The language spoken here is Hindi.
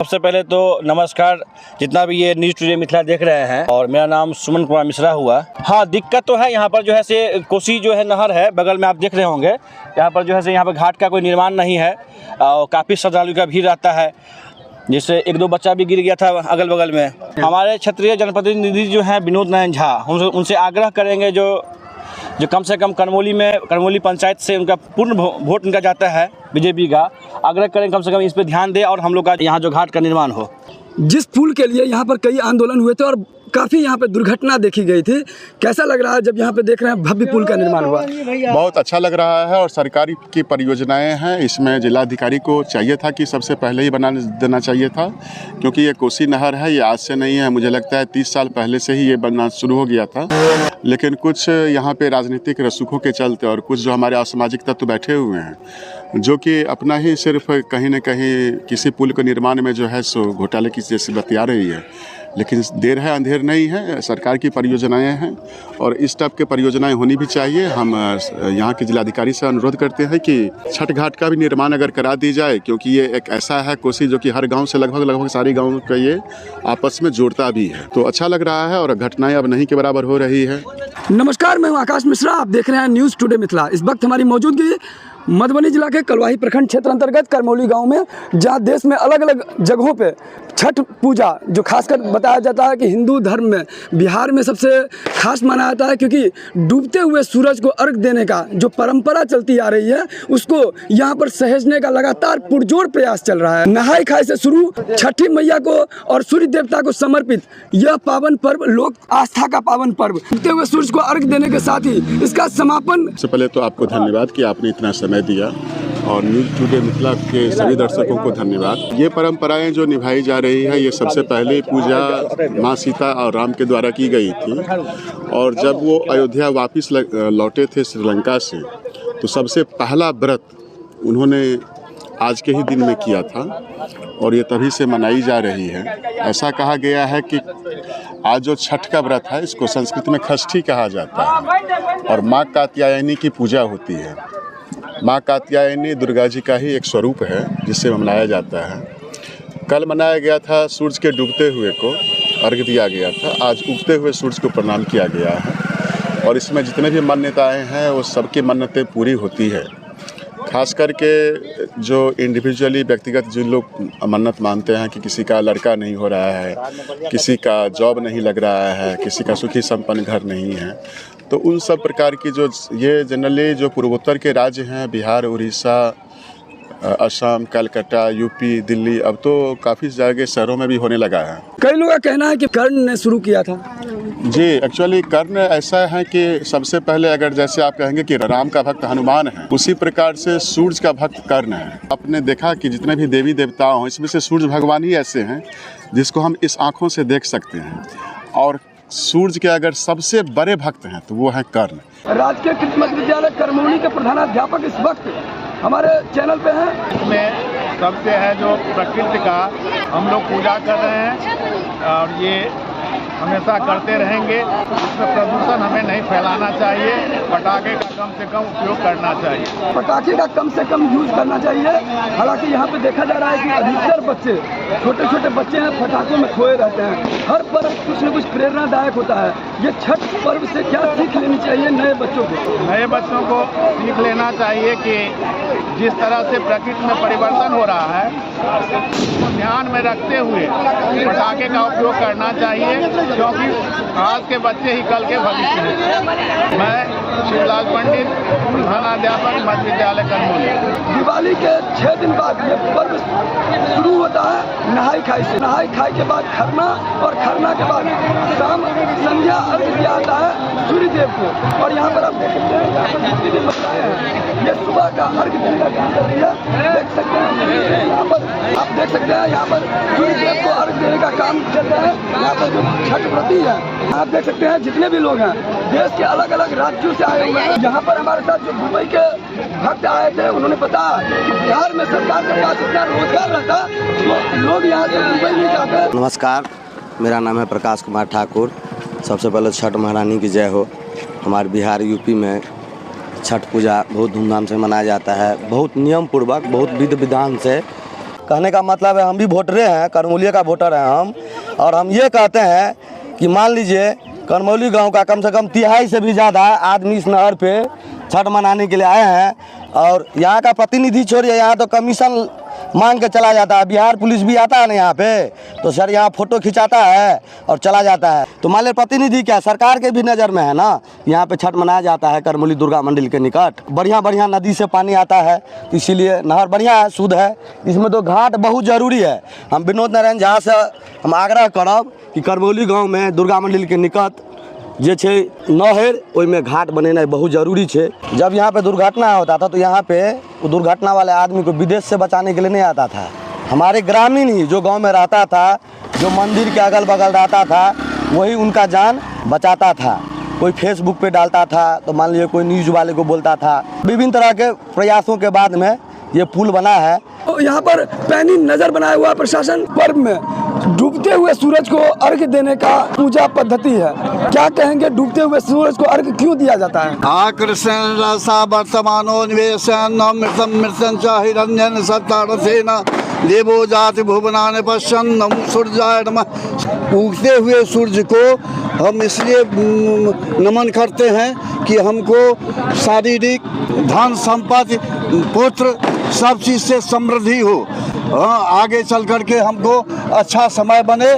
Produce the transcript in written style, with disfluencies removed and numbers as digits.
सबसे पहले तो नमस्कार, जितना भी ये न्यूज़ टुडे मिथिला देख रहे हैं, और मेरा नाम सुमन कुमार मिश्रा हुआ। हाँ, दिक्कत तो है यहाँ पर जो है से कोसी जो है नहर है बगल में, आप देख रहे होंगे। यहाँ पर जो है से यहाँ पर घाट का कोई निर्माण नहीं है और काफ़ी श्रद्धालु का भीड़ रहता है, जिससे एक दो बच्चा भी गिर गया था अगल बगल में। हमारे क्षेत्रीय जनप्रतिनिधि जो हैं विनोद नारायण झा, उनसे आग्रह करेंगे जो कम से कम कनमौली पंचायत से उनका पूर्ण वोट उनका जाता है बीजेपी का, आग्रह करें कम से कम इस पर ध्यान दे और हम लोग का यहाँ जो घाट का निर्माण हो। जिस पुल के लिए यहाँ पर कई आंदोलन हुए थे और काफ़ी यहाँ पे दुर्घटना देखी गई थी, कैसा लग रहा है जब यहाँ पे देख रहे हैं भव्य पुल का निर्माण हुआ? बहुत अच्छा लग रहा है और सरकारी की परियोजनाएं हैं। इसमें जिलाधिकारी को चाहिए था कि सबसे पहले ही बना देना चाहिए था, क्योंकि ये कोसी नहर है, ये आज से नहीं है। मुझे लगता है 30 साल पहले से ही ये बनना शुरू हो गया था, लेकिन कुछ यहाँ पे राजनीतिक रसूखों के चलते और कुछ जो हमारे असामाजिक तत्व बैठे हुए हैं, जो कि अपना ही सिर्फ कहीं न कहीं किसी पुल के निर्माण में जो है सो घोटाले की जैसी बतिया रही है। लेकिन देर है अंधेर नहीं है, सरकार की परियोजनाएं हैं और इस टाइप के परियोजनाएं होनी भी चाहिए। हम यहाँ के जिलाधिकारी से अनुरोध करते हैं कि छठ घाट का भी निर्माण अगर करा दी जाए, क्योंकि ये एक ऐसा है कोसी जो कि हर गांव से लगभग सारी गाँव का ये आपस में जोड़ता भी है, तो अच्छा लग रहा है और घटनाएं अब नहीं के बराबर हो रही है। नमस्कार, मैं हूं आकाश मिश्रा, आप देख रहे हैं न्यूज़ टुडे मिथिला। इस वक्त हमारी मौजूदगी मधुबनी जिला के कलवाही प्रखंड क्षेत्र अंतर्गत करमौली गांव में, जहां देश में अलग अलग जगहों पे छठ पूजा जो खासकर बताया जाता है कि हिंदू धर्म में बिहार में सबसे खास माना जाता है, क्योंकि डूबते हुए सूरज को अर्घ देने का जो परंपरा चलती आ रही है उसको यहाँ पर सहेजने का लगातार पुरजोर प्रयास चल रहा है। नहाई खाई से शुरू छठी मैया को और सूर्य देवता को समर्पित यह पावन पर्व लोक आस्था का पावन पर्व, डूबते हुए सूरज को अर्घ देने के साथ ही इसका समापन। सबसे पहले तो आपको धन्यवाद कि आपने इतना समय दिया, और न्यूज़ टुडे मिथिला के सभी दर्शकों को धन्यवाद। ये परंपराएं जो निभाई जा रही है, ये सबसे पहले पूजा माँ सीता और राम के द्वारा की गई थी, और जब वो अयोध्या वापस लौटे थे श्रीलंका से, तो सबसे पहला व्रत उन्होंने आज के ही दिन में किया था और ये तभी से मनाई जा रही है। ऐसा कहा गया है कि आज जो छठ का व्रत है, इसको संस्कृत में षष्ठी कहा जाता है और माँ कात्यायनी की पूजा होती है। माँ कात्यायनी दुर्गा जी का ही एक स्वरूप है जिससे मनाया जाता है। कल मनाया गया था सूरज के डूबते हुए को अर्घ्य दिया गया था, आज उगते हुए सूरज को प्रणाम किया गया है, और इसमें जितने भी मान्यताएं हैं वो सबकी मन्नतें पूरी होती है। खास करके जो इंडिविजुअली व्यक्तिगत जो लोग मन्नत मानते हैं कि किसी का लड़का नहीं हो रहा है, किसी का जॉब नहीं लग रहा है, किसी का सुखी संपन्न घर नहीं है, तो उन सब प्रकार की जो ये जनरली जो पूर्वोत्तर के राज्य हैं, बिहार, उड़ीसा, असम, कलकत्ता, यूपी, दिल्ली, अब तो काफ़ी जगह शहरों में भी होने लगा है। कई लोगों का कहना है कि कर्ण ने शुरू किया था। जी, एक्चुअली कर्ण ऐसा है कि सबसे पहले अगर जैसे आप कहेंगे कि राम का भक्त हनुमान है, उसी प्रकार से सूर्य का भक्त कर्ण है। आपने देखा कि जितने भी देवी देवता हैं, इसमें से सूर्य भगवान ही ऐसे हैं जिसको हम इस आँखों से देख सकते हैं, और सूर्य के अगर सबसे बड़े भक्त हैं तो वो है कर्ण। राजकीय कृषि मध्य विद्यालय करमौली के प्रधानाध्यापक इस वक्त हमारे चैनल पे हैं। इसमें सबसे है जो प्रकृति का हम लोग पूजा कर रहे हैं और ये हमेशा करते रहेंगे। इसमें प्रदूषण हमें नहीं फैलाना चाहिए, पटाखे का कम से कम उपयोग करना चाहिए। पटाखे का कम से कम यूज करना चाहिए। हालांकि यहाँ पे देखा जा रहा है कि अधिकतर बच्चे, छोटे छोटे बच्चे हैं, पटाखों में खोए रहते हैं। हर पर्व कुछ न कुछ प्रेरणादायक होता है। ये छठ पर्व से क्या सीख लेनी चाहिए नए बच्चों को? नए बच्चों को सीख लेना चाहिए कि जिस तरह से प्रकृति में परिवर्तन हो रहा है, उसको ध्यान में रखते हुए पटाखे का उपयोग करना चाहिए, क्योंकि आज के बच्चे ही कल के भविष्य हैं। मैं शिवलाल पंडित, प्रधानाध्यापक मध्य विद्यालय करमौली। दिवाली के 6 दिन बाद ये पर्व शुरू होता है नहाई खाई से। नहाई खाई के बाद खरना, और खरना के बाद शाम संध्या अर्घ दिया जाता है सूर्य देव को। और यहाँ पर आप देख सकते हैं, यहाँ पर जितनी भी महिलाएं हैं ये सुबह का अर्घ देने का काम कर रही है। देख सकते हैं यहाँ पर, आप देख सकते हैं यहाँ पर सूर्य देव को अर्घ देने का काम चल रहा है। यहाँ पर जो छठ व्रती है, आप देख सकते हैं जितने भी लोग हैं देश के अलग अलग राज्यों से आए हुए हैं। यहाँ पर हमारे साथ जो दुबई के भक्त आए थे, उन्होंने बताया कि बिहार में सरकार के पास इतना रोजगार रहता तो लोग यहाँ से दुबई नहीं जाते। नमस्कार, मेरा नाम है प्रकाश कुमार ठाकुर। सबसे पहले छठ महारानी की जय हो। हमारे बिहार यूपी में छठ पूजा बहुत धूमधाम से मनाया जाता है, बहुत नियम पूर्वक, बहुत विधि विधान से। कहने का मतलब है हम भी वोटरे हैं, करमौली का वोटर हैं हम। और हम ये कहते हैं कि मान लीजिए करमौली गांव का कम से कम 3/2 से भी ज़्यादा आदमी इस नहर पे छठ मनाने के लिए आए हैं। और यहाँ का प्रतिनिधि छोड़िए, यहाँ तो कमीशन मांग के चला जाता है। बिहार पुलिस भी आता है ना यहाँ पे, तो सर यहाँ फ़ोटो खिंचाता है और चला जाता है। तो मान लीजिए प्रतिनिधि क्या सरकार के भी नज़र में है ना, यहाँ पे छठ मनाया जाता है करमौली दुर्गा मंदिर के निकट। बढ़िया नदी से पानी आता है, तो इसीलिए नहर बढ़िया है, शुद्ध है। इसमें तो घाट बहुत ज़रूरी है। हम विनोद नारायण झा से हम आग्रह करब कि करमौली गाँव में दुर्गा मंदिर के निकट जे छे नहर, ओइमे घाट बनेनाइ बहुत जरूरी छे। जब यहाँ पे दुर्घटना होता था तो यहाँ पे वो दुर्घटना वाले आदमी को विदेश से बचाने के लिए नहीं आता था। हमारे ग्रामीण ही जो गांव में रहता था, जो मंदिर के अगल बगल रहता था, वही उनका जान बचाता था। कोई फेसबुक पे डालता था तो मान लीजिए कोई न्यूज़ वाले को बोलता था। विभिन्न तरह के प्रयासों के बाद में ये पुल बना है। तो यहाँ पर पैनी नजर बनाया हुआ प्रशासन पर्व में डूबते हुए सूरज को अर्घ देने का पूजा पद्धति है। क्या कहेंगे, डूबते हुए सूरज को अर्घ क्यों दिया जाता है? आकृष्ण रसा वर्तमानो निवेशन मृतम मृतन च हिरण्यन सत्तारसेन देवो जाति भुवनान पश्यन नमो सूर्याय नमः। उगते हुए सूर्य को हम इसलिए नमन करते हैं कि हमको शारीरिक धन संपत्ति पुत्र सब चीज़ से समृद्धि हो, आगे चल कर के हमको अच्छा समय बने।